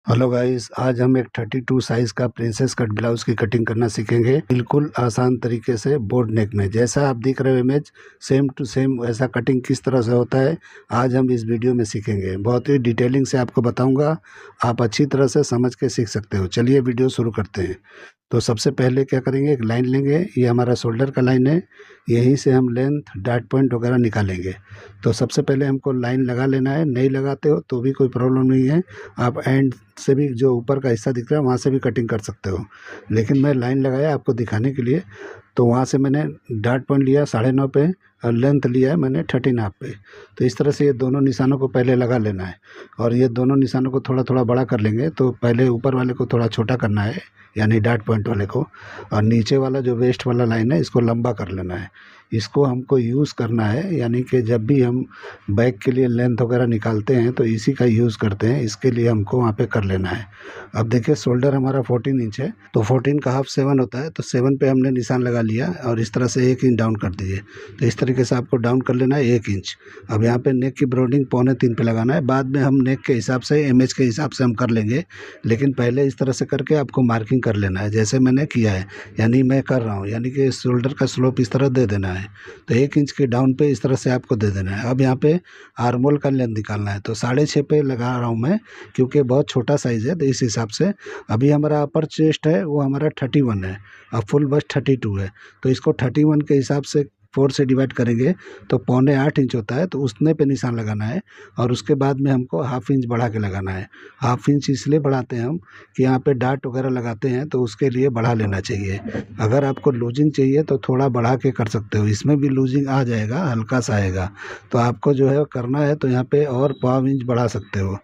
Hello guys, आज हम एक 32 साइज़ का प्रिंसेस कट ब्लाउज़ की कटिंग करना सीखेंगे बिल्कुल आसान तरीके से बोट नेक में। जैसा आप देख रहे हो इमेज, सेम टू सेम वैसा कटिंग किस तरह से होता है आज हम इस वीडियो में सीखेंगे। बहुत ही डिटेलिंग से आपको बताऊंगा, आप अच्छी तरह से समझ के सीख सकते हो। चलिए वीडियो शुरू करते हैं। तो सबसे पहले क्या करेंगे, एक लाइन लेंगे, ये हमारा शोल्डर का लाइन है, यहीं से हम लेंथ डॉट पॉइंट वगैरह निकालेंगे। तो सबसे पहले हमको लाइन लगा लेना है। नहीं लगाते हो तो भी कोई प्रॉब्लम नहीं है, आप एंड से भी जो ऊपर का हिस्सा दिख रहा है वहाँ से भी कटिंग कर सकते हो, लेकिन मैं लाइन लगाया आपको दिखाने के लिए। तो वहाँ से मैंने डॉट पॉइंट लिया 9.5 पे और लेंथ लिया है मैंने 13.5 पे। तो इस तरह से ये दोनों निशानों को पहले लगा लेना है और ये दोनों निशानों को थोड़ा थोड़ा बड़ा कर लेंगे। तो पहले ऊपर वाले को थोड़ा छोटा करना है, यानी डॉट पॉइंट वाले को, और नीचे वाला जो वेस्ट वाला लाइन है इसको लंबा कर लेना है। इसको हमको यूज़ करना है, यानी कि जब भी हम बैक के लिए लेंथ वगैरह निकालते हैं तो इसी का यूज़ करते हैं, इसके लिए हमको वहाँ पे कर लेना है। अब देखिए शोल्डर हमारा 14 इंच है, तो 14 का हाफ 7 होता है, तो 7 पे हमने निशान लगा लिया और इस तरह से 1 इंच डाउन कर दीजिए। तो इस तरीके से आपको डाउन कर लेना है 1 इंच। अब यहाँ पे नेक की ब्रोडिंग 2.25 पे लगाना है, बाद में हम नेक के हिसाब से इमेज के हिसाब से हम कर लेंगे, लेकिन पहले इस तरह से करके आपको मार्किंग कर लेना है जैसे मैंने किया है, यानी मैं कर रहा हूँ, यानी कि शोल्डर का स्लोप इस तरह दे देना है। तो 1 इंच के डाउन पे इस तरह से आपको दे देना है। अब यहाँ पे आर्मोल का लेंथ निकालना है, तो 6.5 पे लगा रहा हूँ मैं, क्योंकि बहुत छोटा साइज़ है तो इस हिसाब से। अभी हमारा अपर चेस्ट है वो हमारा 31 है और फुल बस्ट 32 है, तो इसको 31 के हिसाब से 4 से डिवाइड करेंगे तो 7.25 इंच होता है, तो उतने पे निशान लगाना है। और उसके बाद में हमको हाफ इंच बढ़ा के लगाना है। हाफ इंच इसलिए बढ़ाते हैं हम कि यहाँ पे डाट वगैरह लगाते हैं तो उसके लिए बढ़ा लेना चाहिए। अगर आपको लूजिंग चाहिए तो थोड़ा बढ़ा के कर सकते हो, इसमें भी लूजिंग आ जाएगा, हल्का सा आएगा। तो आपको जो है करना है तो यहाँ पे और 1/4 इंच बढ़ा सकते हो।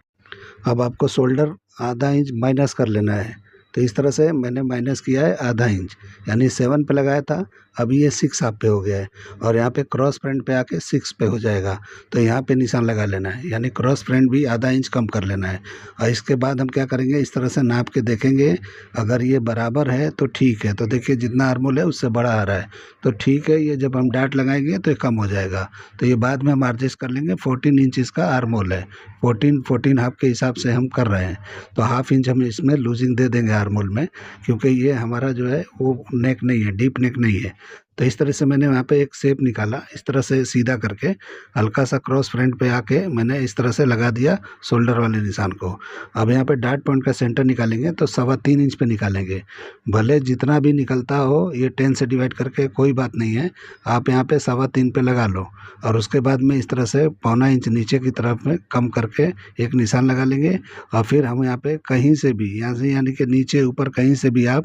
अब आपको शोल्डर आधा इंच माइनस कर लेना है। तो इस तरह से मैंने माइनस किया है आधा इंच, यानी 7 पे लगाया था, अभी ये 6 हाफ पे हो गया है और यहाँ पे क्रॉस फ्रंट पे आके 6 पे हो जाएगा। तो यहाँ पे निशान लगा लेना है, यानी क्रॉस फ्रंट भी आधा इंच कम कर लेना है। और इसके बाद हम क्या करेंगे, इस तरह से नाप के देखेंगे, अगर ये बराबर है तो ठीक है। तो देखिए जितना आर्मोल है उससे बड़ा आ रहा है तो ठीक है, ये जब हम डाट लगाएंगे तो ये कम हो जाएगा। तो ये बाद में हम एडजस्ट कर लेंगे। 14 इंच इसका आर्मोल है, 14 हाफ के हिसाब से हम कर रहे हैं, तो हाफ इंच हम इसमें लूजिंग दे देंगे आर्मोल में, क्योंकि ये हमारा जो है वो नेक नहीं है, डीप नेक नहीं है। तो इस तरह से मैंने वहाँ पे एक शेप निकाला, इस तरह से सीधा करके हल्का सा क्रॉस फ्रंट पे आके मैंने इस तरह से लगा दिया शोल्डर वाले निशान को। अब यहाँ पे डॉट पॉइंट का सेंटर निकालेंगे तो 3.25 इंच पे निकालेंगे। भले जितना भी निकलता हो ये 10 से डिवाइड करके कोई बात नहीं है, आप यहाँ पे 3.25 पे लगा लो और उसके बाद में इस तरह से 1.25 इंच नीचे की तरफ में कम करके एक निशान लगा लेंगे। और फिर हम यहाँ पे कहीं से भी, यहाँ से यानी कि नीचे ऊपर कहीं से भी आप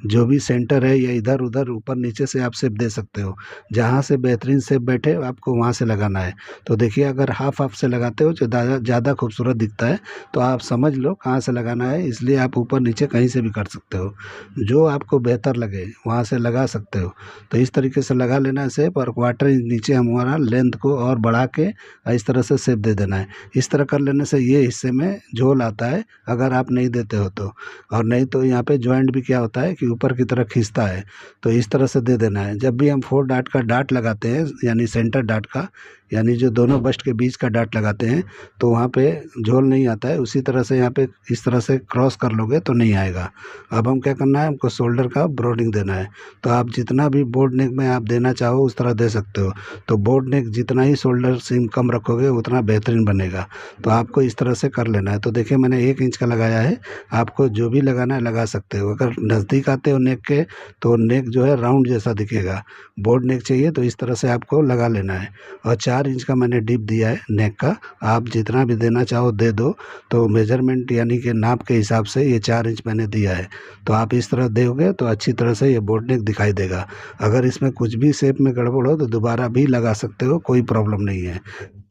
जो भी सेंटर है या इधर उधर ऊपर नीचे से आप शेप दे सकते हो, जहाँ से बेहतरीन शेप बैठे आपको वहाँ से लगाना है। तो देखिए अगर हाफ हाफ से लगाते हो जो ज़्यादा खूबसूरत दिखता है, तो आप समझ लो कहाँ से लगाना है, इसलिए आप ऊपर नीचे कहीं से भी कर सकते हो, जो आपको बेहतर लगे वहाँ से लगा सकते हो। तो इस तरीके से लगा लेना है शेप, और 1/4 इंच नीचे हमारा लेंथ को और बढ़ा के इस तरह से शेप दे देना है। इस तरह कर लेने से ये हिस्से में झोल आता है अगर आप नहीं देते हो तो, और नहीं तो यहाँ पे जॉइंट भी क्या होता है कि ऊपर की तरफ खींचता है। तो इस तरह से दे देना है। जब भी हम 4 डाट का डाट लगाते हैं, यानी सेंटर डाट का, यानी जो दोनों बस्ट के बीच का डाट लगाते हैं, तो वहाँ पे झोल नहीं आता है। उसी तरह से यहाँ पे इस तरह से क्रॉस कर लोगे तो नहीं आएगा। अब हम क्या करना है, हमको शोल्डर का ब्रोडिंग देना है। तो आप जितना भी बोर्ड नेक में आप देना चाहो उस तरह दे सकते हो। तो बोर्ड नेक जितना ही शोल्डर सीम कम रखोगे उतना बेहतरीन बनेगा। तो आपको इस तरह से कर लेना है। तो देखिए मैंने 1 इंच का लगाया है, आपको जो भी लगाना है लगा सकते हो। अगर नज़दीक आते हो नेक के तो नेक जो है राउंड जैसा दिखेगा। बोर्ड नेक चाहिए तो इस तरह से आपको लगा लेना है। और 4 इंच का मैंने डिप दिया है नेक का, आप जितना भी देना चाहो दे दो। तो मेजरमेंट यानी कि नाप के हिसाब से ये 4 इंच मैंने दिया है। तो आप इस तरह दोगे तो अच्छी तरह से ये बोर्ड नेक दिखाई देगा। अगर इसमें कुछ भी शेप में गड़बड़ हो तो दोबारा भी लगा सकते हो, कोई प्रॉब्लम नहीं है।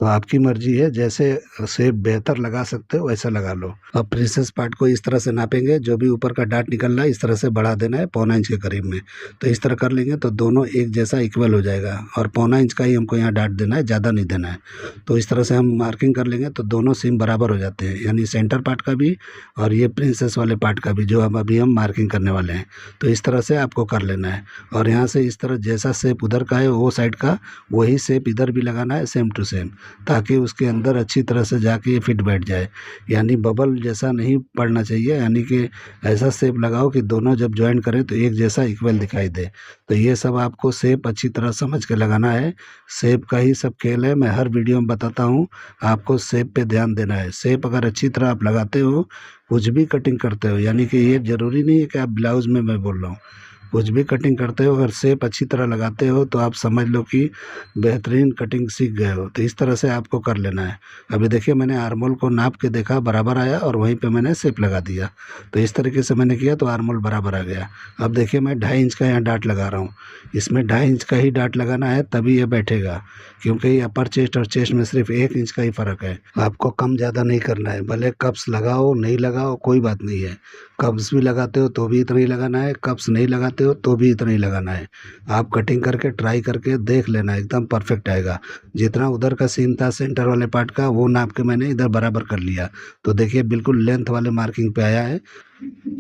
तो आपकी मर्जी है, जैसे शेप बेहतर लगा सकते हो वैसा लगा लो। अब प्रिंसेस पार्ट को इस तरह से नापेंगे, जो भी ऊपर का डाट निकल रहा है इस तरह से बढ़ा देना है 1.25 इंच के करीब में। तो इस तरह कर लेंगे तो दोनों एक जैसा इक्वल हो जाएगा, और 1.25 इंच का ही हमको यहाँ डाट देना है, ज़्यादा नहीं देना है। तो इस तरह से हम मार्किंग कर लेंगे तो दोनों सीम बराबर हो जाते हैं, यानी सेंटर पार्ट का भी और ये प्रिंसेस वाले पार्ट का भी, जो अभी हम मार्किंग करने वाले हैं। तो इस तरह से आपको कर लेना है, और यहाँ से इस तरह जैसा शेप उधर का है वो साइड का वही शेप इधर भी लगाना है, सेम टू सेम। ताकि उसके अंदर अच्छी तरह से जाके ये फिट बैठ जाए। यानी बबल जैसा नहीं पड़ना चाहिए, यानी कि ऐसा शेप लगाओ कि दोनों जब ज्वाइन करें तो एक जैसा इक्वल दिखाई दे। तो ये सब आपको शेप अच्छी तरह समझ के लगाना है। शेप का ही सब खेल है, मैं हर वीडियो में बताता हूँ। आपको शेप पे ध्यान देना है। शेप अगर अच्छी तरह आप लगाते हो, कुछ भी कटिंग करते हो, यानी कि ये ज़रूरी नहीं है कि आप ब्लाउज़ में मैं बोल रहा हूँ, कुछ भी कटिंग करते हो अगर शेप अच्छी तरह लगाते हो तो आप समझ लो कि बेहतरीन कटिंग सीख गए हो। तो इस तरह से आपको कर लेना है। अभी देखिए मैंने आर्मोल को नाप के देखा, बराबर आया और वहीं पे मैंने शेप लगा दिया। तो इस तरीके से मैंने किया तो आर्मोल बराबर आ गया। अब देखिए मैं 2.5 इंच का यहाँ डाट लगा रहा हूँ। इसमें 2.5 इंच का ही डाट लगाना है, तभी ये बैठेगा, क्योंकि अपर चेस्ट और चेस्ट में सिर्फ 1 इंच का ही फ़र्क है। आपको कम ज़्यादा नहीं करना है, भले कप्स लगाओ नहीं लगाओ कोई बात नहीं है। कप्स भी लगाते हो तो भी इतना ही लगाना है, कप्स नहीं लगाते हो तो भी इतना ही लगाना है। आप कटिंग करके ट्राई करके देख लेना, एकदम परफेक्ट आएगा। जितना उधर का सीन था सेंटर वाले पार्ट का, वो नाप के मैंने इधर बराबर कर लिया। तो देखिए बिल्कुल लेंथ वाले मार्किंग पे आया है।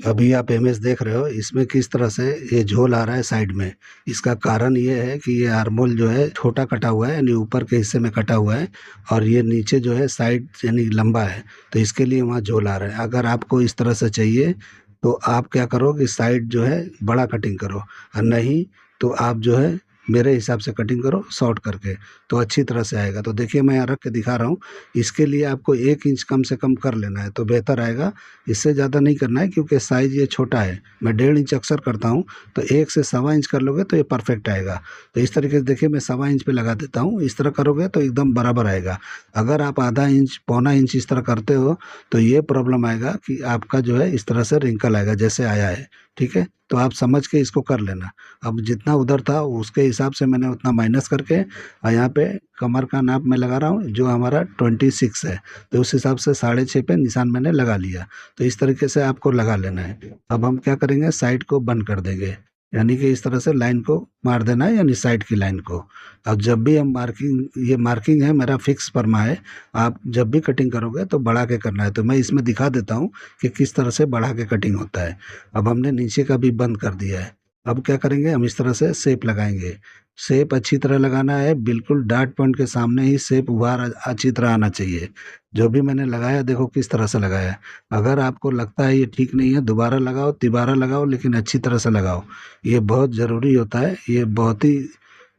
अभी आप इमेज देख रहे हो, इसमें किस तरह से ये झोल आ रहा है साइड में। इसका कारण ये है कि ये आर्मोल जो है छोटा कटा हुआ है, यानी ऊपर के हिस्से में कटा हुआ है, और ये नीचे जो है साइड यानी लंबा है, तो इसके लिए वहाँ झोल आ रहा है। अगर आपको इस तरह से चाहिए तो आप क्या करो कि साइड जो है बड़ा कटिंग करो, और नहीं तो आप जो है मेरे हिसाब से कटिंग करो शॉर्ट करके, तो अच्छी तरह से आएगा। तो देखिए मैं यहाँ रख के दिखा रहा हूँ। इसके लिए आपको 1 इंच कम से कम कर लेना है तो बेहतर आएगा। इससे ज़्यादा नहीं करना है क्योंकि साइज़ ये छोटा है। मैं 1.5 इंच अक्सर करता हूँ, तो 1 से 1.25 इंच कर लोगे तो ये परफेक्ट आएगा। तो इस तरीके से देखिए मैं 1.25 इंच पे लगा देता हूँ। इस तरह करोगे तो एकदम बराबर आएगा। अगर आप आधा इंच पौना इंच इस तरह करते हो तो ये प्रॉब्लम आएगा कि आपका जो है इस तरह से रिंकल आएगा जैसे आया है। ठीक है, तो आप समझ के इसको कर लेना। अब जितना उधर था उसके हिसाब से मैंने उतना माइनस करके, और यहाँ पे कमर का नाप मैं लगा रहा हूँ जो हमारा 26 है, तो उस हिसाब से 6.5 पे निशान मैंने लगा लिया। तो इस तरीके से आपको लगा लेना है। अब हम क्या करेंगे, साइड को बंद कर देंगे, यानी कि इस तरह से लाइन को मार देना है, यानी साइड की लाइन को। अब जब भी हम मार्किंग, ये मार्किंग है मेरा फिक्स परमा है, आप जब भी कटिंग करोगे तो बढ़ा के करना है। तो मैं इसमें दिखा देता हूँ कि किस तरह से बढ़ा के कटिंग होता है। अब हमने नीचे का भी बंद कर दिया है। अब क्या करेंगे, हम इस तरह से शेप लगाएंगे। शेप अच्छी तरह लगाना है, बिल्कुल डार्ट पॉइंट के सामने ही शेप उभार अच्छी तरह आना चाहिए। जो भी मैंने लगाया देखो किस तरह से लगाया है। अगर आपको लगता है ये ठीक नहीं है, दोबारा लगाओ तिबारा लगाओ, लेकिन अच्छी तरह से लगाओ। ये बहुत ज़रूरी होता है, ये बहुत ही,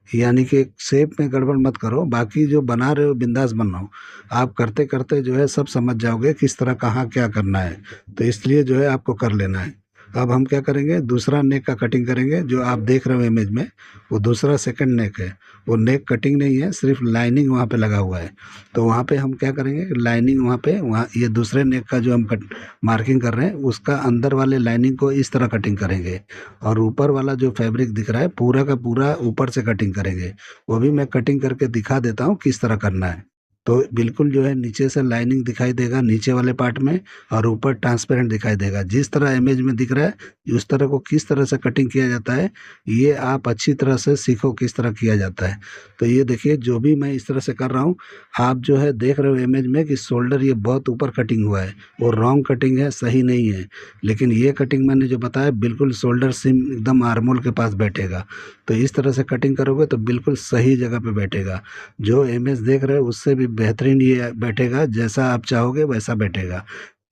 यानी कि शेप में गड़बड़ मत करो। बाकी जो बना रहे हो बिंदास बनाओ, आप करते करते जो है सब समझ जाओगे किस तरह कहाँ क्या करना है। तो इसलिए जो है आपको कर लेना है। अब हम क्या करेंगे, दूसरा नेक का कटिंग करेंगे। जो आप देख रहे हो इमेज में, वो दूसरा सेकंड नेक है। वो नेक कटिंग नहीं है, सिर्फ लाइनिंग वहाँ पे लगा हुआ है। तो वहाँ पे हम क्या करेंगे, लाइनिंग वहाँ पे, वहाँ ये दूसरे नेक का जो हम कट मार्किंग कर रहे हैं उसका अंदर वाले लाइनिंग को इस तरह कटिंग करेंगे, और ऊपर वाला जो फैब्रिक दिख रहा है पूरा का पूरा ऊपर से कटिंग करेंगे। वो भी मैं कटिंग करके दिखा देता हूँ किस तरह करना है। तो बिल्कुल जो है नीचे से लाइनिंग दिखाई देगा नीचे वाले पार्ट में, और ऊपर ट्रांसपेरेंट दिखाई देगा। जिस तरह इमेज में दिख रहा है उस तरह को किस तरह से कटिंग किया जाता है, ये आप अच्छी तरह से सीखो किस तरह किया जाता है। तो ये देखिए जो भी मैं इस तरह से कर रहा हूँ, आप जो है देख रहे हो इमेज में कि शोल्डर ये बहुत ऊपर कटिंग हुआ है, वो रॉन्ग कटिंग है, सही नहीं है। लेकिन ये कटिंग मैंने जो बताया बिल्कुल शोल्डर सिम एकदम आर्मोल के पास बैठेगा। तो इस तरह से कटिंग करोगे तो बिल्कुल सही जगह पे बैठेगा। जो इमेज देख रहे हो उससे भी बेहतरीन ये बैठेगा, जैसा आप चाहोगे वैसा बैठेगा।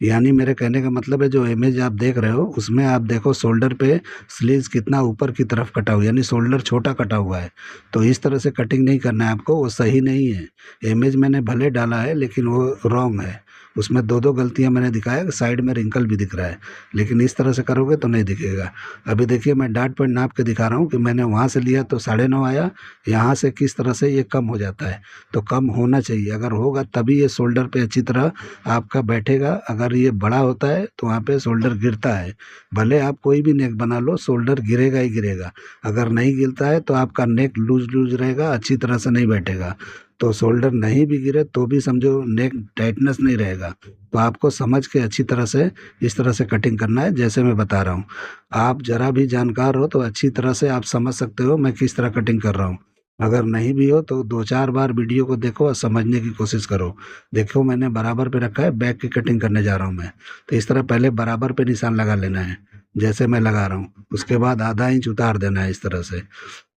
यानी मेरे कहने का मतलब है, जो इमेज आप देख रहे हो उसमें आप देखो शोल्डर पे स्लीव्स कितना ऊपर की तरफ कटा हुआ है, यानी शोल्डर छोटा कटा हुआ है। तो इस तरह से कटिंग नहीं करना है आपको, वो सही नहीं है। इमेज मैंने भले डाला है लेकिन वो रॉन्ग है। उसमें दो दो गलतियां मैंने दिखाया, साइड में रिंकल भी दिख रहा है, लेकिन इस तरह से करोगे तो नहीं दिखेगा। अभी देखिए मैं डार्ट पॉइंट नाप के दिखा रहा हूँ कि मैंने वहाँ से लिया तो 9.5 आया, यहाँ से किस तरह से ये कम हो जाता है। तो कम होना चाहिए, अगर होगा तभी ये शोल्डर पे अच्छी तरह आपका बैठेगा। अगर ये बड़ा होता है तो वहाँ पे शोल्डर गिरता है। भले आप कोई भी नेक बना लो, शोल्डर गिरेगा ही गिरेगा। अगर नहीं गिरता है तो आपका नेक लूज लूज रहेगा, अच्छी तरह से नहीं बैठेगा। तो शोल्डर नहीं भी गिरे तो भी समझो नेक टाइटनेस नहीं रहेगा। तो आपको समझ के अच्छी तरह से इस तरह से कटिंग करना है जैसे मैं बता रहा हूँ। आप जरा भी जानकार हो तो अच्छी तरह से आप समझ सकते हो मैं किस तरह कटिंग कर रहा हूँ। अगर नहीं भी हो तो 2-4 बार वीडियो को देखो और समझने की कोशिश करो। देखो मैंने बराबर पे रखा है, बैक की कटिंग करने जा रहा हूँ मैं। तो इस तरह पहले बराबर पे निशान लगा लेना है जैसे मैं लगा रहा हूँ, उसके बाद आधा इंच उतार देना है इस तरह से।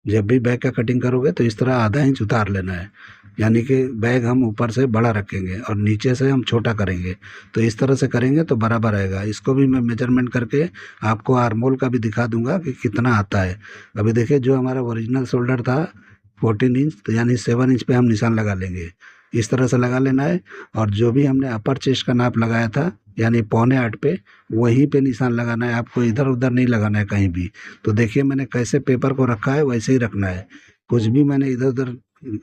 जब भी बैक का कटिंग करोगे तो इस तरह आधा इंच उतार लेना है। यानी कि बैग हम ऊपर से बड़ा रखेंगे और नीचे से हम छोटा करेंगे। तो इस तरह से करेंगे तो बराबर आएगा। इसको भी मैं मेजरमेंट करके आपको आर्मोल का भी दिखा दूंगा कि कितना आता है। अभी देखिए, जो हमारा ओरिजिनल शोल्डर था 14 इंच, तो यानी 7 इंच पे हम निशान लगा लेंगे। इस तरह से लगा लेना है। और जो भी हमने अपर चेस्ट का नाप लगाया था यानी 7.25 पे, वहीं पे निशान लगाना है आपको, इधर उधर नहीं लगाना है कहीं भी। तो देखिए मैंने कैसे पेपर को रखा है वैसे ही रखना है, कुछ भी मैंने इधर उधर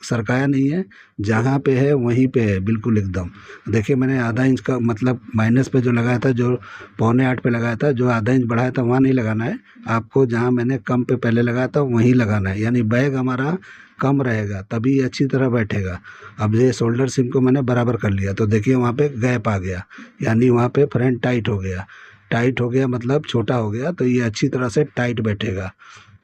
सरकाया नहीं है, जहाँ पे है वहीं पे है बिल्कुल एकदम। देखिए मैंने आधा इंच का मतलब माइनस पे जो लगाया था, जो 7.25 पे लगाया था, जो आधा इंच बढ़ाया था वहाँ नहीं लगाना है आपको, जहाँ मैंने कम पे पहले लगाया था वहीं लगाना है। यानी बैग हमारा कम रहेगा तभी ये अच्छी तरह बैठेगा। अब ये शोल्डर सिम को मैंने बराबर कर लिया, तो देखिए वहाँ पे गैप आ गया, यानी वहाँ पे फ्रंट टाइट हो गया। टाइट हो गया मतलब छोटा हो गया, तो ये अच्छी तरह से टाइट बैठेगा।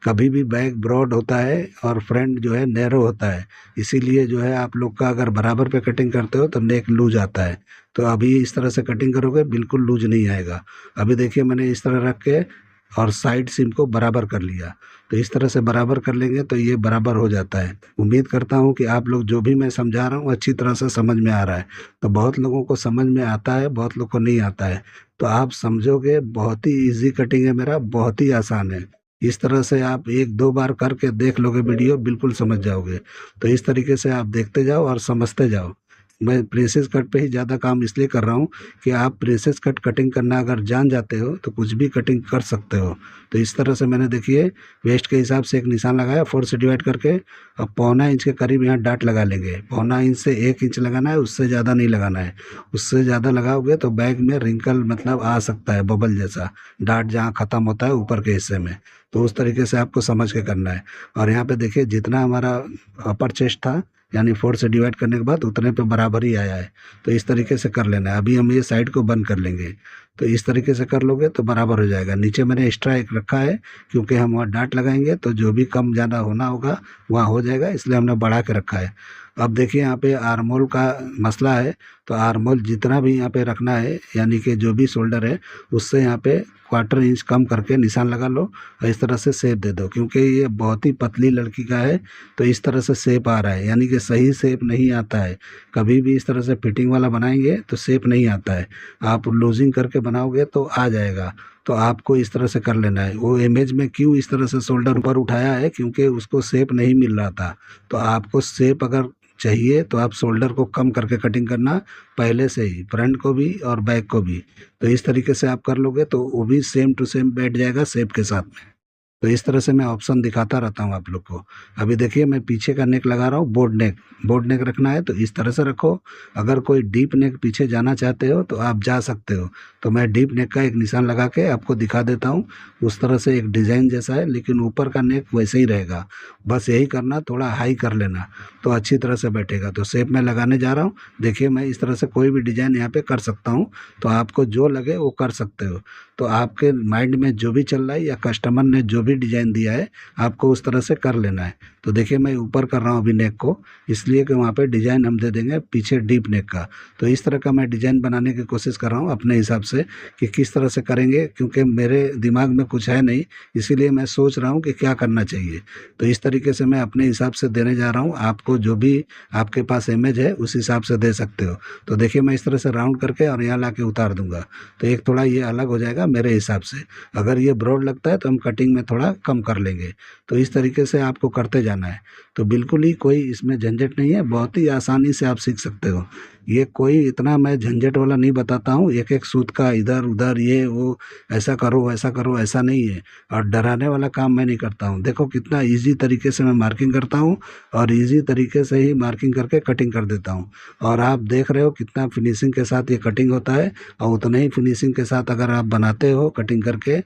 कभी भी बैक ब्रॉड होता है और फ्रंट जो है नैरो होता है, इसीलिए जो है आप लोग का अगर बराबर पे कटिंग करते हो तो नेक लूज आता है। तो अभी इस तरह से कटिंग करोगे बिल्कुल लूज नहीं आएगा। अभी देखिए मैंने इस तरह रख के और साइड सिम को बराबर कर लिया। तो इस तरह से बराबर कर लेंगे तो ये बराबर हो जाता है। उम्मीद करता हूँ कि आप लोग जो भी मैं समझा रहा हूँ अच्छी तरह से समझ में आ रहा है। तो बहुत लोगों को समझ में आता है, बहुत लोग को नहीं आता है। तो आप समझोगे, बहुत ही इजी कटिंग है मेरा, बहुत ही आसान है। इस तरह से आप एक दो बार करके देख लोगे वीडियो, बिल्कुल समझ जाओगे। तो इस तरीके से आप देखते जाओ और समझते जाओ। मैं प्रिंसेस कट पे ही ज़्यादा काम इसलिए कर रहा हूँ कि आप प्रिंसेस कट कटिंग करना अगर जान जाते हो तो कुछ भी कटिंग कर सकते हो। तो इस तरह से मैंने देखिए वेस्ट के हिसाब से एक निशान लगाया 4 से डिवाइड करके। अब 1.25 इंच के करीब यहाँ डाट लगा लेंगे। 1.25 इंच से 1 इंच लगाना है, उससे ज़्यादा नहीं लगाना है। उससे ज़्यादा लगाओगे तो बैग में रिंकल मतलब आ सकता है, बबल जैसा, डाट जहाँ ख़त्म होता है ऊपर के हिस्से में। तो उस तरीके से आपको समझ के करना है। और यहाँ पे देखिए जितना हमारा अपर चेस्ट था यानी 4 से डिवाइड करने के बाद उतने पे बराबर ही आया है। तो इस तरीके से कर लेना है। अभी हम ये साइड को बंद कर लेंगे। तो इस तरीके से कर लोगे तो बराबर हो जाएगा। नीचे मैंने एक्स्ट्रा एक रखा है क्योंकि हम वहाँ डाट लगाएंगे तो जो भी कम ज़्यादा होना होगा वहाँ हो जाएगा, इसलिए हमने बढ़ा के रखा है। अब देखिए यहाँ पे आर्मोल का मसला है। तो आर्मोल जितना भी यहाँ पे रखना है यानी कि जो भी शोल्डर है उससे यहाँ पे 1/4 इंच कम करके निशान लगा लो और इस तरह से शेप दे दो। क्योंकि ये बहुत ही पतली लड़की का है तो इस तरह से शेप आ रहा है, यानी कि सही शेप नहीं आता है। कभी भी इस तरह से फिटिंग वाला बनाएंगे तो शेप नहीं आता है। आप लूजिंग करके बनाओगे तो आ जाएगा। तो आपको इस तरह से कर लेना है। वो इमेज में क्यों इस तरह से शोल्डर ऊपर उठाया है, क्योंकि उसको शेप नहीं मिल रहा था। तो आपको शेप अगर चाहिए तो आप शोल्डर को कम करके कटिंग करना पहले से ही, फ्रंट को भी और बैक को भी। तो इस तरीके से आप कर लोगे तो वो भी सेम टू सेम बैठ जाएगा शेप के साथ में। तो इस तरह से मैं ऑप्शन दिखाता रहता हूँ आप लोग को। अभी देखिए मैं पीछे का नेक लगा रहा हूँ, बोर्ड नेक। बोर्ड नेक रखना है तो इस तरह से रखो। अगर कोई डीप नेक पीछे जाना चाहते हो तो आप जा सकते हो। तो मैं डीप नेक का एक निशान लगा के आपको दिखा देता हूँ। उस तरह से एक डिज़ाइन जैसा है लेकिन ऊपर का नेक वैसे ही रहेगा। बस यही करना, थोड़ा हाई कर लेना तो अच्छी तरह से बैठेगा। तो शेप मैं लगाने जा रहा हूँ। देखिए मैं इस तरह से कोई भी डिज़ाइन यहाँ पे कर सकता हूँ, तो आपको जो लगे वो कर सकते हो। तो आपके माइंड में जो भी चल रहा है या कस्टमर ने जो भी डिज़ाइन दिया है आपको उस तरह से कर लेना है। तो देखिए मैं ऊपर कर रहा हूँ अभी नेक को, इसलिए कि वहाँ पे डिज़ाइन हम दे देंगे पीछे डीप नेक का। तो इस तरह का मैं डिज़ाइन बनाने की कोशिश कर रहा हूँ अपने हिसाब से कि किस तरह से करेंगे, क्योंकि मेरे दिमाग में कुछ है नहीं, इसीलिए मैं सोच रहा हूँ कि क्या करना चाहिए। तो इस तरीके से मैं अपने हिसाब से देने जा रहा हूँ। आपको जो भी आपके पास इमेज है उस हिसाब से दे सकते हो। तो देखिए मैं इस तरह से राउंड करके और यहाँ ला के उतार दूंगा तो एक थोड़ा ये अलग हो जाएगा मेरे हिसाब से। अगर ये ब्रॉड लगता है तो हम कटिंग में थोड़ा कम कर लेंगे। तो इस तरीके से आपको करते जाना है। तो बिल्कुल ही कोई इसमें झंझट नहीं है, बहुत ही आसानी से आप सीख सकते हो। ये कोई इतना मैं झंझट वाला नहीं बताता हूँ, एक एक सूत का इधर उधर ये वो ऐसा करो वैसा करो, ऐसा नहीं है। और डराने वाला काम मैं नहीं करता हूँ। देखो कितना इजी तरीके से मैं मार्किंग करता हूँ और इजी तरीके से ही मार्किंग करके कटिंग कर देता हूँ। और आप देख रहे हो कितना फिनिशिंग के साथ ये कटिंग होता है। और उतने ही फिनिशिंग के साथ अगर आप बनाते हो कटिंग करके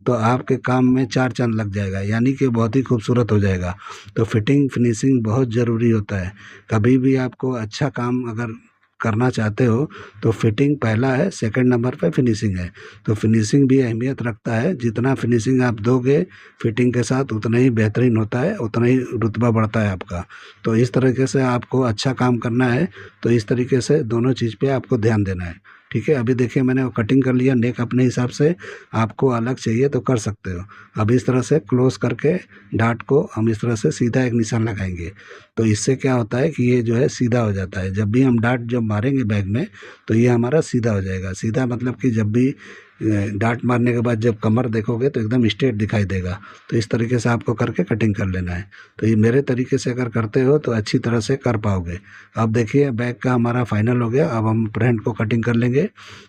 तो आपके काम में 4 चांद लग जाएगा, यानी कि बहुत ही खूबसूरत हो जाएगा। तो फिटिंग फिनिशिंग बहुत ज़रूरी होता है। कभी भी आपको अच्छा काम अगर करना चाहते हो तो फिटिंग पहला है, सेकंड नंबर पे फिनिशिंग है। तो फिनिशिंग भी अहमियत रखता है। जितना फिनिशिंग आप दोगे फिटिंग के साथ उतना ही बेहतरीन होता है, उतना ही रुतबा बढ़ता है आपका। तो इस तरीके से आपको अच्छा काम करना है तो इस तरीके से दोनों चीज़ पे आपको ध्यान देना है। ठीक है। अभी देखिए मैंने वो कटिंग कर लिया, नेक अपने हिसाब से आपको अलग चाहिए तो कर सकते हो। अब इस तरह से क्लोज करके डार्ट को हम इस तरह से सीधा एक निशान लगाएंगे, तो इससे क्या होता है कि ये जो है सीधा हो जाता है। जब भी हम डार्ट जब मारेंगे बैग में तो ये हमारा सीधा हो जाएगा। सीधा मतलब कि जब भी डार्ट मारने के बाद जब कमर देखोगे तो एकदम स्ट्रेट दिखाई देगा। तो इस तरीके से आपको करके कटिंग कर लेना है। तो ये मेरे तरीके से अगर करते हो तो अच्छी तरह से कर पाओगे। अब देखिए बैग का हमारा फाइनल हो गया। अब हम फ्रंट को कटिंग कर लेंगे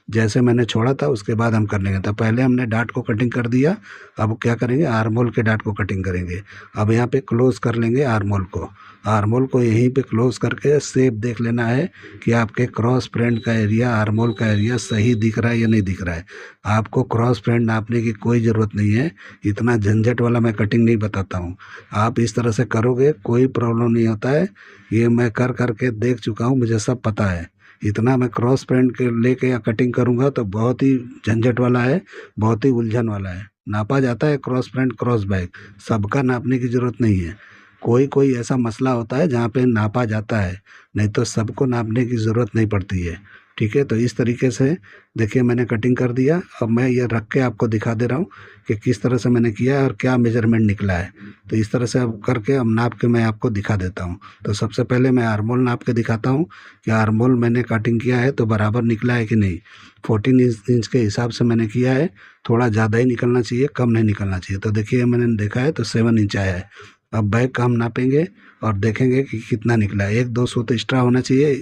जैसे मैंने छोड़ा था, उसके बाद हम कर लेंगे। तो पहले हमने डार्ट को कटिंग कर दिया, अब क्या करेंगे, आर्म होल के डार्ट को कटिंग करेंगे। अब यहाँ पे क्लोज कर लेंगे आर्म होल को। आर्म होल को यहीं पे क्लोज करके शेप देख लेना है कि आपके क्रॉस फ्रंट का एरिया, आर्म होल का एरिया सही दिख रहा है या नहीं दिख रहा है। आपको क्रॉस फ्रंट नापने की कोई ज़रूरत नहीं है, इतना झंझट वाला मैं कटिंग नहीं बताता हूँ। आप इस तरह से करोगे कोई प्रॉब्लम नहीं होता है। ये मैं कर करके देख चुका हूँ, मुझे सब पता है। इतना मैं क्रॉस फ्रंट के लेके या कटिंग करूँगा तो बहुत ही झंझट वाला है, बहुत ही उलझन वाला है। नापा जाता है क्रॉस फ्रंट क्रॉस बैक, सबका नापने की ज़रूरत नहीं है। कोई कोई ऐसा मसला होता है जहाँ पे नापा जाता है, नहीं तो सबको नापने की ज़रूरत नहीं पड़ती है। ठीक है, तो इस तरीके से देखिए मैंने कटिंग कर दिया। अब मैं ये रख के आपको दिखा दे रहा हूँ कि किस तरह से मैंने किया है और क्या मेजरमेंट निकला है। तो इस तरह से अब करके अब नाप के मैं आपको दिखा देता हूँ। तो सबसे पहले मैं आर्म होल नाप के दिखाता हूँ कि आर्म होल मैंने कटिंग किया है तो बराबर निकला है कि नहीं। 14 इंच के हिसाब से मैंने किया है, थोड़ा ज़्यादा ही निकलना चाहिए, कम नहीं निकलना चाहिए। तो देखिए मैंने देखा है तो 7 इंच आया है। अब बैग का हम नापेंगे और देखेंगे कि कितना निकला है। 1-2 सूत एक्स्ट्रा होना चाहिए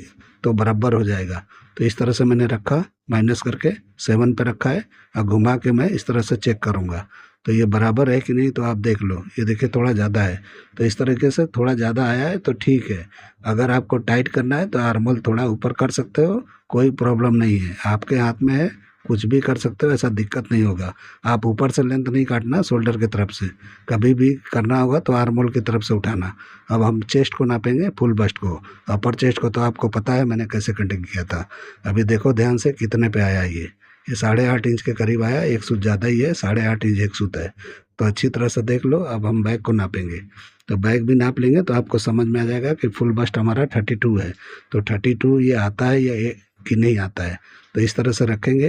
तो बराबर हो जाएगा। तो इस तरह से मैंने रखा, माइनस करके 7 पे रखा है। और घुमा के मैं इस तरह से चेक करूँगा तो ये बराबर है कि नहीं। तो आप देख लो, ये देखिए थोड़ा ज़्यादा है। तो इस तरीके से थोड़ा ज़्यादा आया है तो ठीक है। अगर आपको टाइट करना है तो आर्म होल थोड़ा ऊपर कर सकते हो, कोई प्रॉब्लम नहीं है, आपके हाथ में है, कुछ भी कर सकते हो, ऐसा दिक्कत नहीं होगा। आप ऊपर से लेंथ नहीं काटना, शोल्डर की तरफ से कभी भी करना होगा तो आर्म होल की तरफ से उठाना। अब हम चेस्ट को नापेंगे, फुल बस्ट को। अपर चेस्ट को तो आपको पता है मैंने कैसे कटिंग किया था। अभी देखो ध्यान से कितने पे आया ये 8.5 इंच के करीब आया। एक सूत ज़्यादा ही है, 8.5 इंच एक सूत है। तो अच्छी तरह से देख लो। अब हम बैग को नापेंगे, तो बैग भी नाप लेंगे तो आपको समझ में आ जाएगा कि फुल बस्ट हमारा 32 है। तो 32 ये आता है या कि नहीं आता है। तो इस तरह से रखेंगे।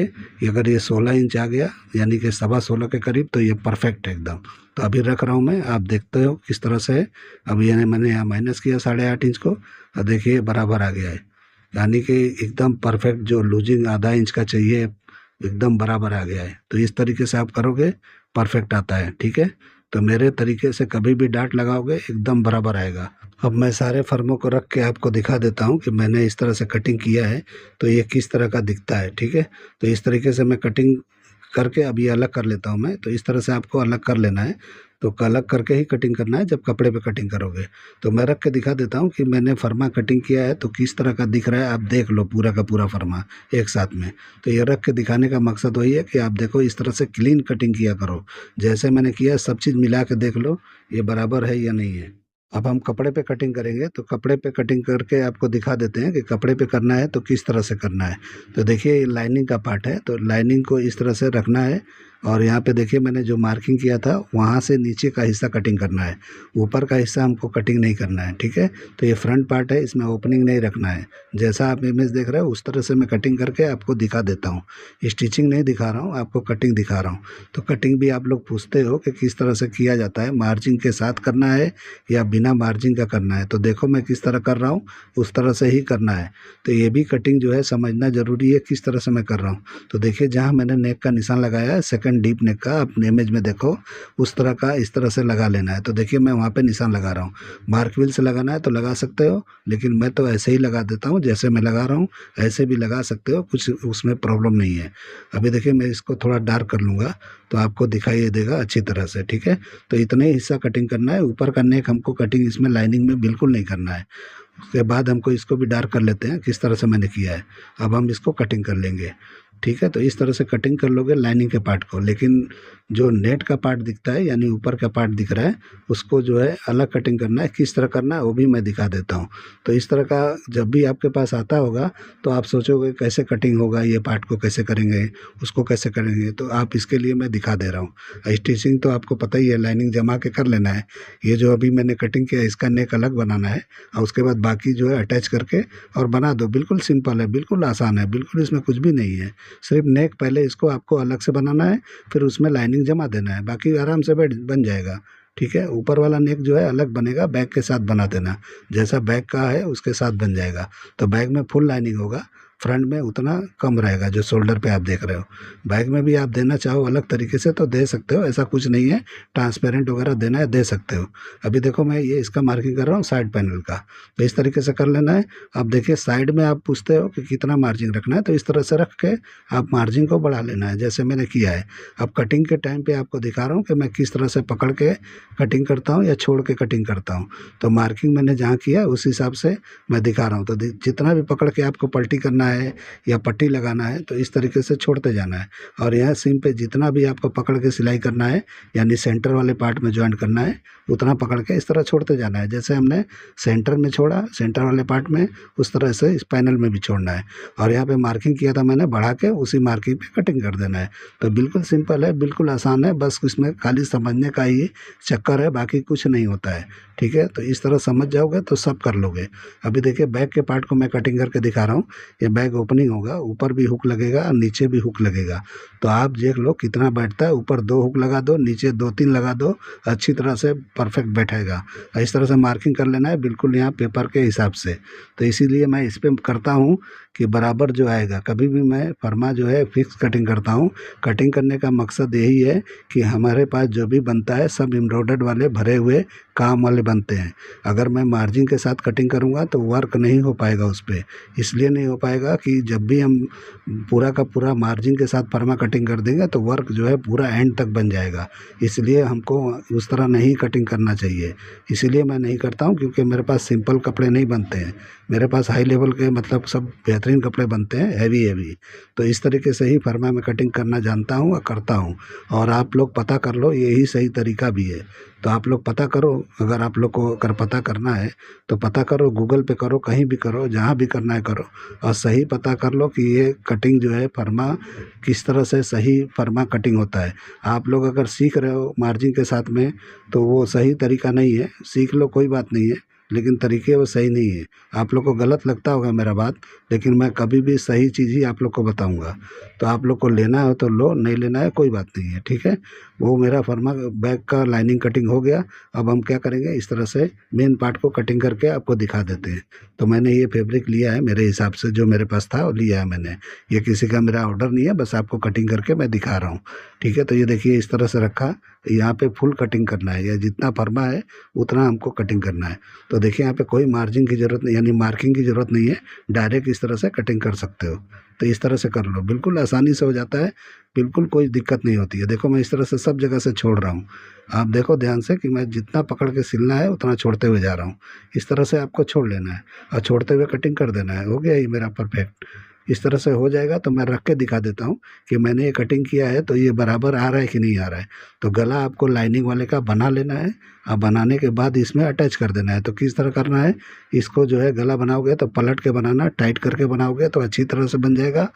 अगर ये 16 इंच आ गया यानी कि 16.25 के करीब, तो ये परफेक्ट है एकदम। तो अभी रख रहा हूँ मैं, आप देखते हो किस तरह से है। अब ये मैंने यहाँ माइनस किया 8.5 इंच को और देखिए बराबर आ गया है, यानी कि एकदम परफेक्ट। जो लूजिंग आधा इंच का चाहिए एकदम बराबर आ गया है। तो इस तरीके से आप करोगे परफेक्ट आता है। ठीक है, तो मेरे तरीके से कभी भी डार्ट लगाओगे एकदम बराबर आएगा। अब मैं सारे फर्मों को रख के आपको दिखा देता हूँ कि मैंने इस तरह से कटिंग किया है तो ये किस तरह का दिखता है। ठीक है, तो इस तरीके से मैं कटिंग करके अब ये अलग कर लेता हूँ मैं। तो इस तरह से आपको अलग कर लेना है। तो अलग करके ही कटिंग करना है जब कपड़े पे कटिंग करोगे। तो मैं रख के दिखा देता हूँ कि मैंने फर्मा कटिंग किया है तो किस तरह का दिख रहा है। आप देख लो पूरा का पूरा फर्मा एक साथ में। तो ये रख के दिखाने का मकसद वही है कि आप देखो इस तरह से क्लीन कटिंग किया करो। जैसे मैंने किया सब चीज़ मिला के देख लो ये बराबर है या नहीं है। अब हम कपड़े पे कटिंग करेंगे तो कपड़े पे कटिंग करके आपको दिखा देते हैं कि कपड़े पे करना है तो किस तरह से करना है। तो देखिए ये लाइनिंग का पार्ट है, तो लाइनिंग को इस तरह से रखना है। और यहाँ पे देखिए मैंने जो मार्किंग किया था वहाँ से नीचे का हिस्सा कटिंग करना है, ऊपर का हिस्सा हमको कटिंग नहीं करना है। ठीक है, तो ये फ्रंट पार्ट है, इसमें ओपनिंग नहीं रखना है। जैसा आप इमेज देख रहे हो उस तरह से मैं कटिंग करके आपको दिखा देता हूँ। स्टिचिंग नहीं दिखा रहा हूँ, आपको कटिंग दिखा रहा हूँ। तो कटिंग भी आप लोग पूछते हो कि किस तरह से किया जाता है, मार्जिन के साथ करना है या बिना मार्जिन का करना है। तो देखो मैं किस तरह कर रहा हूँ, उस तरह से ही करना है। तो ये भी कटिंग जो है समझना ज़रूरी है किस तरह से मैं कर रहा हूँ। तो देखिए जहाँ मैंने नेक का निशान लगाया है, सेकंड डीप नेक का, अपने इमेज में देखो उस तरह का इस तरह से लगा लेना है। तो देखिए मैं वहाँ पे निशान लगा रहा हूँ। मार्क व्हील से लगाना है तो लगा सकते हो, लेकिन मैं तो ऐसे ही लगा देता हूँ जैसे मैं लगा रहा हूँ, ऐसे भी लगा सकते हो, कुछ उसमें प्रॉब्लम नहीं है। अभी देखिए मैं इसको थोड़ा डार्क कर लूँगा तो आपको दिखाई देगा अच्छी तरह से। ठीक है, तो इतना ही हिस्सा कटिंग करना है। ऊपर का नेक हमको कटिंग इसमें लाइनिंग में बिल्कुल नहीं करना है। उसके बाद हमको इसको भी डार्क कर लेते हैं किस तरह से मैंने किया है। अब हम इसको कटिंग कर लेंगे। ठीक है। तो इस तरह से कटिंग कर लोगे लाइनिंग के पार्ट को, लेकिन जो नेट का पार्ट दिखता है यानी ऊपर का पार्ट दिख रहा है उसको जो है अलग कटिंग करना है। किस तरह करना है वो भी मैं दिखा देता हूँ। तो इस तरह का जब भी आपके पास आता होगा तो आप सोचोगे कैसे कटिंग होगा, ये पार्ट को कैसे करेंगे, उसको कैसे करेंगे, तो आप इसके लिए मैं दिखा दे रहा हूँ। स्टिचिंग तो आपको पता ही है, लाइनिंग जमा के कर लेना है। ये जो अभी मैंने कटिंग किया इसका नेक अलग बनाना है और उसके बाद बाकी जो है अटैच करके और बना दो। बिल्कुल सिंपल है, बिल्कुल आसान है, बिल्कुल इसमें कुछ भी नहीं है। सिर्फ नेक पहले इसको आपको अलग से बनाना है, फिर उसमें लाइनिंग जमा देना है, बाकी आराम से बैठ बन जाएगा। ठीक है। ऊपर वाला नेक जो है अलग बनेगा, बैक के साथ बना देना, जैसा बैक का है उसके साथ बन जाएगा। तो बैक में फुल लाइनिंग होगा, फ्रंट में उतना कम रहेगा जो शोल्डर पे आप देख रहे हो। बैक में भी आप देना चाहो अलग तरीके से तो दे सकते हो, ऐसा कुछ नहीं है। ट्रांसपेरेंट वगैरह देना है दे सकते हो। अभी देखो मैं ये इसका मार्किंग कर रहा हूँ साइड पैनल का, तो इस तरीके से कर लेना है। अब देखिए साइड में आप पूछते हो कि कितना मार्जिन रखना है, तो इस तरह से रख के आप मार्जिन को बढ़ा लेना है जैसे मैंने किया है। अब कटिंग के टाइम पे आपको दिखा रहा हूँ कि मैं किस तरह से पकड़ के कटिंग करता हूँ या छोड़ के कटिंग करता हूँ। तो मार्किंग मैंने जहाँ किया उस हिसाब से मैं दिखा रहा हूँ। तो जितना भी पकड़ के आपको पलटी करना है या पट्टी लगाना है तो इस तरीके से छोड़ते जाना है। और यहाँ सीम पे जितना भी आपको पकड़ के सिलाई करना है यानी सेंटर वाले पार्ट में ज्वाइंट करना है उतना पकड़ के इस तरह छोड़ते जाना है। जैसे हमने सेंटर में छोड़ा सेंटर वाले पार्ट में, उस तरह से इस पैनल में भी छोड़ना है। और यहाँ पे मार्किंग किया था मैंने, बढ़ा के उसी मार्किंग पे कटिंग कर देना है। तो बिल्कुल सिंपल है, बिल्कुल आसान है, बस इसमें खाली समझने का ही चक्कर है, बाकी कुछ नहीं होता है। ठीक है। तो इस तरह समझ जाओगे तो सब कर लोगे। अभी देखिए बैक के पार्ट को मैं कटिंग करके दिखा रहा हूँ। ये बैक ओपनिंग होगा, ऊपर भी हुक लगेगा और नीचे भी हुक लगेगा। तो आप देख लो कितना बैठता है, ऊपर 2 हुक लगा दो, नीचे 2-3 लगा दो, अच्छी तरह से परफेक्ट बैठेगा। इस तरह से मार्किंग कर लेना है बिल्कुल यहाँ पेपर के हिसाब से। तो इसीलिए मैं इस पर करता हूँ कि बराबर जो आएगा। कभी भी मैं फर्मा जो है फिक्स कटिंग करता हूँ। कटिंग करने का मकसद यही है कि हमारे पास जो भी बनता है सब एम्ब्रॉयडर्ड वाले भरे हुए काम वाले बनते हैं। अगर मैं मार्जिन के साथ कटिंग करूँगा तो वर्क नहीं हो पाएगा उस पर। इसलिए नहीं हो पाएगा कि जब भी हम पूरा का पूरा मार्जिन के साथ फर्मा कटिंग कर देंगे तो वर्क जो है पूरा एंड तक बन जाएगा। इसलिए हमको उस तरह नहीं कटिंग करना चाहिए। इसीलिए मैं नहीं करता हूँ, क्योंकि मेरे पास सिंपल कपड़े नहीं बनते हैं, मेरे पास हाई लेवल के मतलब सब बेहतरीन कपड़े बनते हैं, हैवी हैवी। तो इस तरीके से ही फर्मा में कटिंग करना जानता हूँ और करता हूँ। और आप लोग पता कर लो, यही सही तरीका भी है। तो आप लोग पता करो, अगर आप लोग को अगर पता करना है तो पता करो, गूगल पे करो, कहीं भी करो, जहाँ भी करना है करो, और सही पता कर लो कि ये कटिंग जो है फर्मा किस तरह से सही फर्मा कटिंग होता है। आप लोग अगर सीख रहे हो मार्जिन के साथ में तो वो सही तरीका नहीं है, सीख लो कोई बात नहीं है, लेकिन तरीके वो सही नहीं है। आप लोग को गलत लगता होगा मेरा बात, लेकिन मैं कभी भी सही चीज़ ही आप लोग को बताऊंगा। तो आप लोग को लेना हो तो लो, नहीं लेना है कोई बात नहीं है। ठीक है। वो मेरा फर्मा बैक का लाइनिंग कटिंग हो गया। अब हम क्या करेंगे, इस तरह से मेन पार्ट को कटिंग करके आपको दिखा देते हैं। तो मैंने ये फैब्रिक लिया है मेरे हिसाब से, जो मेरे पास था वो लिया है मैंने। ये किसी का मेरा ऑर्डर नहीं है, बस आपको कटिंग करके मैं दिखा रहा हूँ। ठीक है। तो ये देखिए इस तरह से रखा, यहाँ पे फुल कटिंग करना है, या जितना फर्मा है उतना हमको कटिंग करना है। तो देखिए यहाँ पे कोई मार्जिन की ज़रूरत नहीं, यानी मार्किंग की ज़रूरत नहीं है, डायरेक्ट इस तरह से कटिंग कर सकते हो। तो इस तरह से कर लो, बिल्कुल आसानी से हो जाता है, बिल्कुल कोई दिक्कत नहीं होती है। देखो मैं इस तरह से सब जगह से छोड़ रहा हूँ, आप देखो ध्यान से कि मैं जितना पकड़ के सिलना है उतना छोड़ते हुए जा रहा हूँ। इस तरह से आपको छोड़ लेना है और छोड़ते हुए कटिंग कर देना है। हो गया ये मेरा परफेक्ट। इस तरह से हो जाएगा। तो मैं रख के दिखा देता हूँ कि मैंने ये कटिंग किया है तो ये बराबर आ रहा है कि नहीं आ रहा है। तो गला आपको लाइनिंग वाले का बना लेना है और बनाने के बाद इसमें अटैच कर देना है। तो किस तरह करना है, इसको जो है गला बनाओगे तो पलट के बनाना, टाइट करके बनाओगे तो अच्छी तरह से बन जाएगा,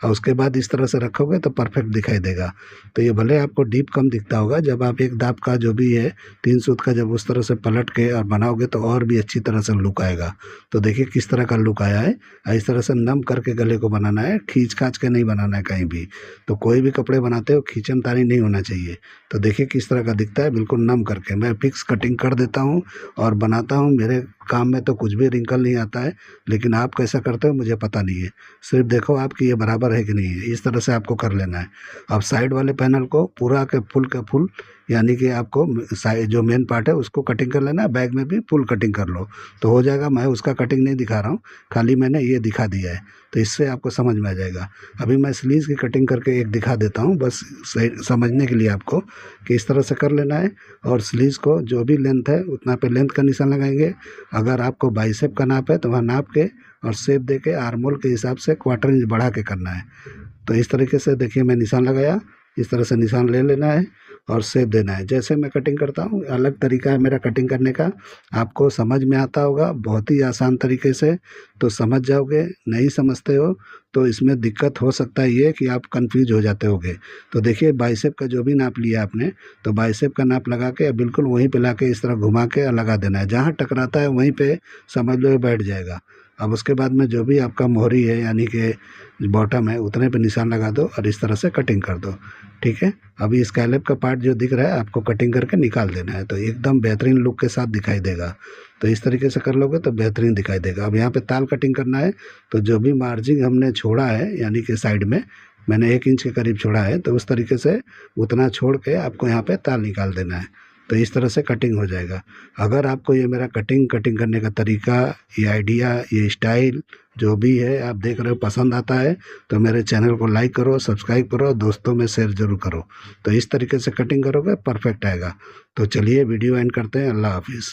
और उसके बाद इस तरह से रखोगे तो परफेक्ट दिखाई देगा। तो ये भले आपको डीप कम दिखता होगा, जब आप एक दाब का जो भी है 3 सूत का जब उस तरह से पलट के और बनाओगे तो और भी अच्छी तरह से लुक आएगा। तो देखिए किस तरह का लुक आया है। इस तरह से नम करके गले को बनाना है, खींच खाच के नहीं बनाना है कहीं भी। तो कोई भी कपड़े बनाते हो खींचन तानी नहीं होना चाहिए। तो देखिए किस तरह का दिखता है, बिल्कुल नम करके मैं फिक्स कटिंग कर देता हूँ और बनाता हूँ। मेरे काम में तो कुछ भी रिंकल नहीं आता है, लेकिन आप कैसा करते हो मुझे पता नहीं है। सिर्फ देखो आप कि ये बराबर है कि नहीं है, इस तरह से आपको कर लेना है। अब साइड वाले पैनल को पूरा के फुल यानी कि आपको साइड जो मेन पार्ट है उसको कटिंग कर लेना है, बैग में भी फुल कटिंग कर लो तो हो जाएगा। मैं उसका कटिंग नहीं दिखा रहा हूँ, खाली मैंने ये दिखा दिया है, तो इससे आपको समझ में आ जाएगा। अभी मैं स्लीव्स की कटिंग करके एक दिखा देता हूँ, बस सही समझने के लिए आपको कि इस तरह से कर लेना है। और स्लीव्स को जो भी लेंथ है उतना पे लेंथ का निशान लगाएंगे। अगर आपको बाइसेप का नाप है तो वहाँ नाप के और शेप दे के आर्मोल के हिसाब से 1/4 इंच बढ़ा के करना है। तो इस तरीके से देखिए मैं निशान लगाया, इस तरह से निशान ले लेना है और शेप देना है। जैसे मैं कटिंग करता हूँ अलग तरीका है मेरा कटिंग करने का, आपको समझ में आता होगा बहुत ही आसान तरीके से, तो समझ जाओगे। नहीं समझते हो तो इसमें दिक्कत हो सकता है ये कि आप कंफ्यूज हो जाते होगे। तो देखिए बाइसेप का जो भी नाप लिया आपने, तो बाइसेप का नाप लगा के बिल्कुल वहीं पे लाके इस तरह घुमा के लगा देना है, जहाँ टकराता है वहीं पे समझ लो ये बैठ जाएगा। अब उसके बाद में जो भी आपका मोहरी है यानी कि बॉटम है उतने पे निशान लगा दो और इस तरह से कटिंग कर दो। ठीक है, अभी स्कैलप का पार्ट जो दिख रहा है आपको कटिंग करके निकाल देना है, तो एकदम बेहतरीन लुक के साथ दिखाई देगा। तो इस तरीके से कर लोगे तो बेहतरीन दिखाई देगा। अब यहाँ पे ताल कटिंग करना है, तो जो भी मार्जिन हमने छोड़ा है यानी कि साइड में मैंने 1 इंच के करीब छोड़ा है, तो उस तरीके से उतना छोड़ के आपको यहाँ पे ताल निकाल देना है। तो इस तरह से कटिंग हो जाएगा। अगर आपको ये मेरा कटिंग करने का तरीका, ये आइडिया, ये स्टाइल जो भी है आप देख रहे हो पसंद आता है, तो मेरे चैनल को लाइक करो, सब्सक्राइब करो, दोस्तों में शेयर ज़रूर करो। तो इस तरीके से कटिंग करोगे परफेक्ट आएगा। तो चलिए वीडियो एंड करते हैं। अल्लाह हाफिज़।